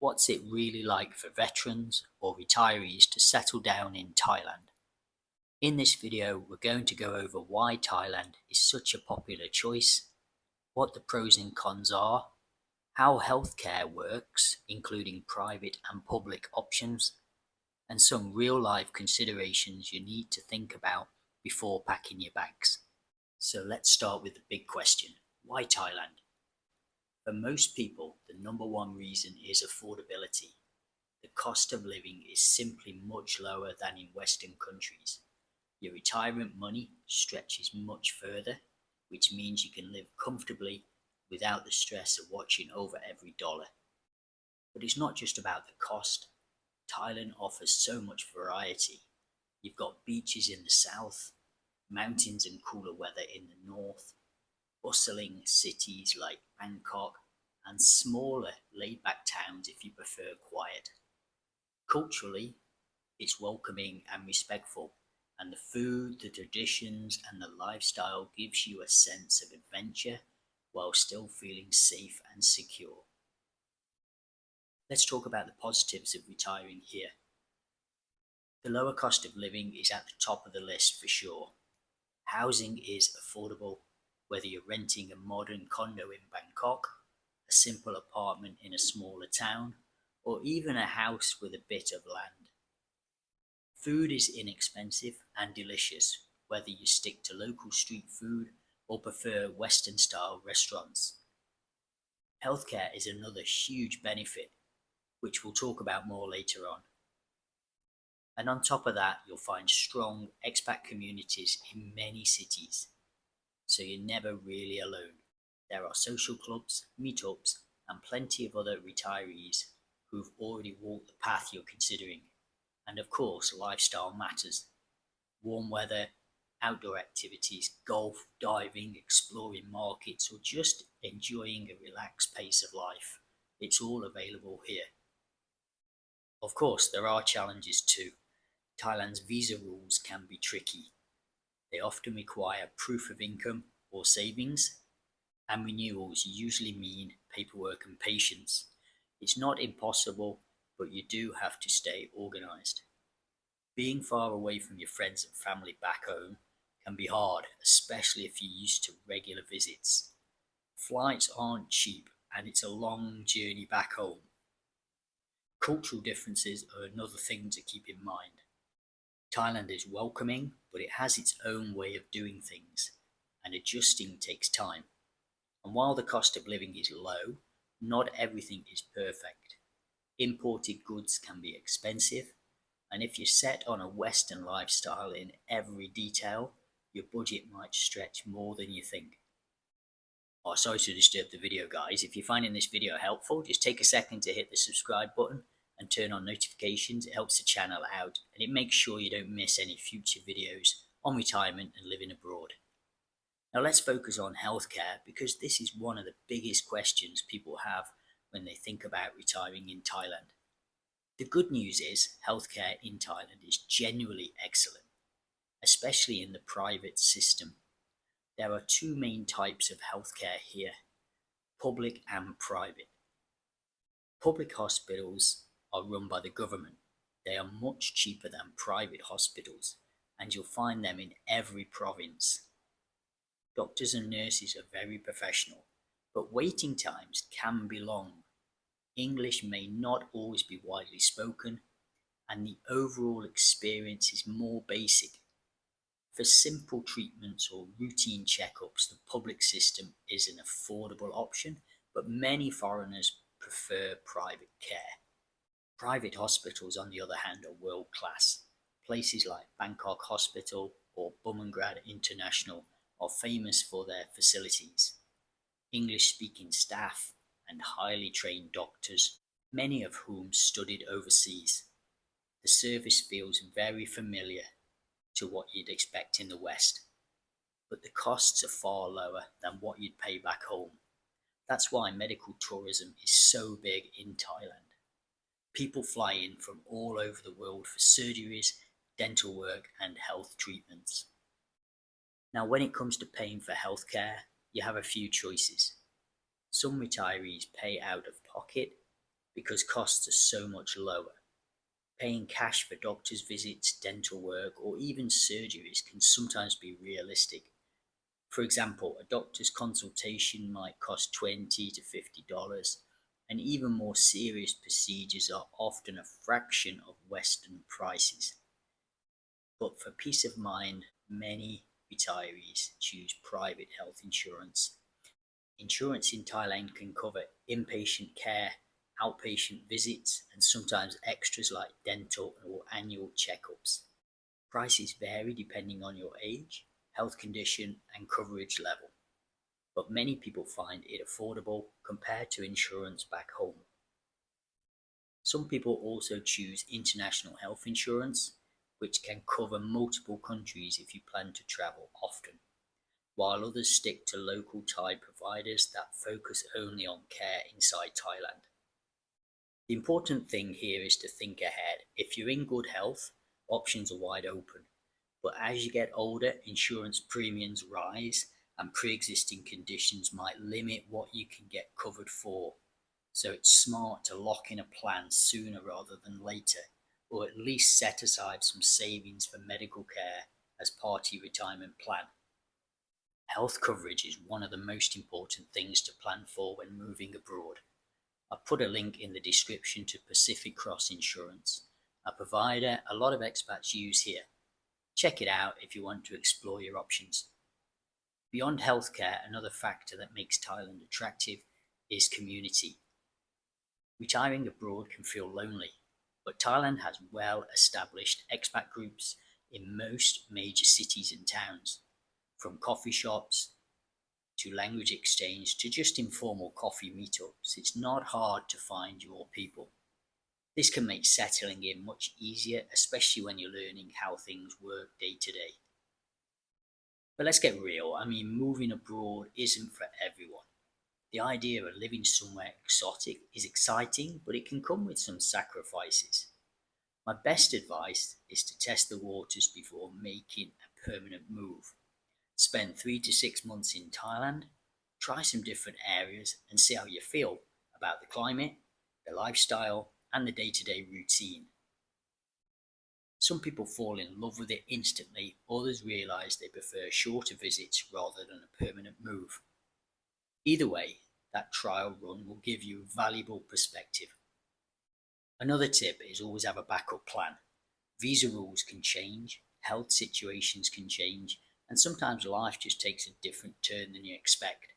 What's it really like for veterans or retirees to settle down in Thailand? In this video, we're going to go over why Thailand is such a popular choice, what the pros and cons are, how healthcare works, including private and public options, and some real-life considerations you need to think about before packing your bags. So let's start with the big question: why Thailand? For most people, the number one reason is affordability. The cost of living is simply much lower than in Western countries. Your retirement money stretches much further, which means you can live comfortably without the stress of watching over every dollar. But it's not just about the cost. Thailand offers so much variety. You've got beaches in the south, mountains and cooler weather in the north, bustling cities like Bangkok, and smaller laid-back towns if you prefer quiet. Culturally, it's welcoming and respectful, and the food, the traditions, and the lifestyle gives you a sense of adventure while still feeling safe and secure. Let's talk about the positives of retiring here. The lower cost of living is at the top of the list for sure. Housing is affordable, whether you're renting a modern condo in Bangkok, a simple apartment in a smaller town, or even a house with a bit of land. Food is inexpensive and delicious, whether you stick to local street food or prefer Western-style restaurants. Healthcare is another huge benefit, which we'll talk about more later on. And on top of that, you'll find strong expat communities in many cities, so you're never really alone. There are social clubs, meetups, and plenty of other retirees who've already walked the path you're considering. And of course, lifestyle matters. Warm weather, outdoor activities, golf, diving, exploring markets, or just enjoying a relaxed pace of life. It's all available here. Of course, there are challenges too. Thailand's visa rules can be tricky. They often require proof of income or savings, and renewals usually mean paperwork and patience. It's not impossible, but you do have to stay organised. Being far away from your friends and family back home can be hard, especially if you're used to regular visits. Flights aren't cheap, and it's a long journey back home. Cultural differences are another thing to keep in mind. Thailand is welcoming, but it has its own way of doing things, and adjusting takes time. And while the cost of living is low, not everything is perfect. Imported goods can be expensive, and if you're set on a Western lifestyle in every detail, your budget might stretch more than you think. Oh, sorry to disturb the video, guys. If you're finding this video helpful, just take a second to hit the subscribe button and turn on notifications. It helps the channel out, and it makes sure you don't miss any future videos on retirement and living abroad. Now let's focus on healthcare, because this is one of the biggest questions people have when they think about retiring in Thailand. The good news is healthcare in Thailand is generally excellent, especially in the private system. There are two main types of healthcare here: public and private. Public hospitals are run by the government. They are much cheaper than private hospitals, and you'll find them in every province. Doctors and nurses are very professional, but waiting times can be long. English may not always be widely spoken, and the overall experience is more basic. For simple treatments or routine checkups, the public system is an affordable option, but many foreigners prefer private care. Private hospitals, on the other hand, are world class. Places like Bangkok Hospital or Bumrungrad International are famous for their facilities, English-speaking staff, and highly trained doctors, many of whom studied overseas. The service feels very familiar to what you'd expect in the West, but the costs are far lower than what you'd pay back home. That's why medical tourism is so big in Thailand. People fly in from all over the world for surgeries, dental work, and health treatments. Now, when it comes to paying for healthcare, you have a few choices. Some retirees pay out of pocket, because costs are so much lower. Paying cash for doctor's visits, dental work, or even surgeries can sometimes be realistic. For example, a doctor's consultation might cost $20 to $50, and even more serious procedures are often a fraction of Western prices. But for peace of mind, many retirees choose private health insurance. Insurance in Thailand can cover inpatient care, outpatient visits, and sometimes extras like dental or annual checkups. Prices vary depending on your age, health condition, and coverage level, but many people find it affordable compared to insurance back home. Some people also choose international health insurance, which can cover multiple countries if you plan to travel often, while others stick to local Thai providers that focus only on care inside Thailand. The important thing here is to think ahead. If you're in good health, options are wide open. But as you get older, insurance premiums rise and pre-existing conditions might limit what you can get covered for. So it's smart to lock in a plan sooner rather than later, or at least set aside some savings for medical care as part of your retirement plan. Health coverage is one of the most important things to plan for when moving abroad. I've put a link in the description to Pacific Cross Insurance, a provider a lot of expats use here. Check it out if you want to explore your options. Beyond healthcare, another factor that makes Thailand attractive is community. Retiring abroad can feel lonely, but Thailand has well-established expat groups in most major cities and towns, from coffee shops to language exchange to just informal coffee meetups. It's not hard to find your people. This can make settling in much easier, especially when you're learning how things work day to day. But let's get real. Moving abroad isn't for everyone. The idea of living somewhere exotic is exciting, but it can come with some sacrifices. My best advice is to test the waters before making a permanent move. Spend 3 to 6 months in Thailand, try some different areas and see how you feel about the climate, the lifestyle, and the day-to-day routine. Some people fall in love with it instantly, others realise they prefer shorter visits rather than a permanent move. Either way, that trial run will give you valuable perspective. Another tip is always have a backup plan. Visa rules can change, health situations can change, and sometimes life just takes a different turn than you expect.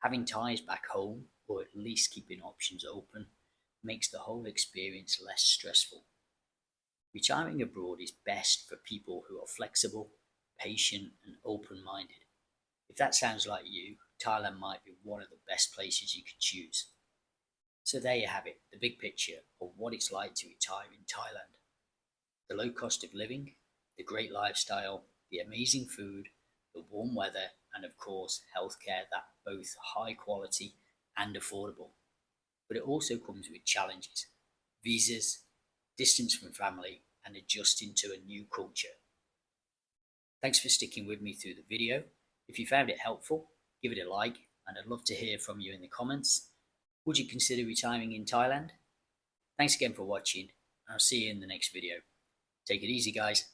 Having ties back home, or at least keeping options open, makes the whole experience less stressful. Retiring abroad is best for people who are flexible, patient, and open-minded. If that sounds like you, Thailand might be one of the best places you could choose. So there you have it, the big picture of what it's like to retire in Thailand. The low cost of living, the great lifestyle, the amazing food, the warm weather, and of course healthcare that's both high quality and affordable. But it also comes with challenges: visas, distance from family, and adjusting to a new culture. Thanks for sticking with me through the video. If you found it helpful, give it a like, and I'd love to hear from you in the comments. Would you consider retiring in Thailand? Thanks again for watching, and I'll see you in the next video. Take it easy, guys.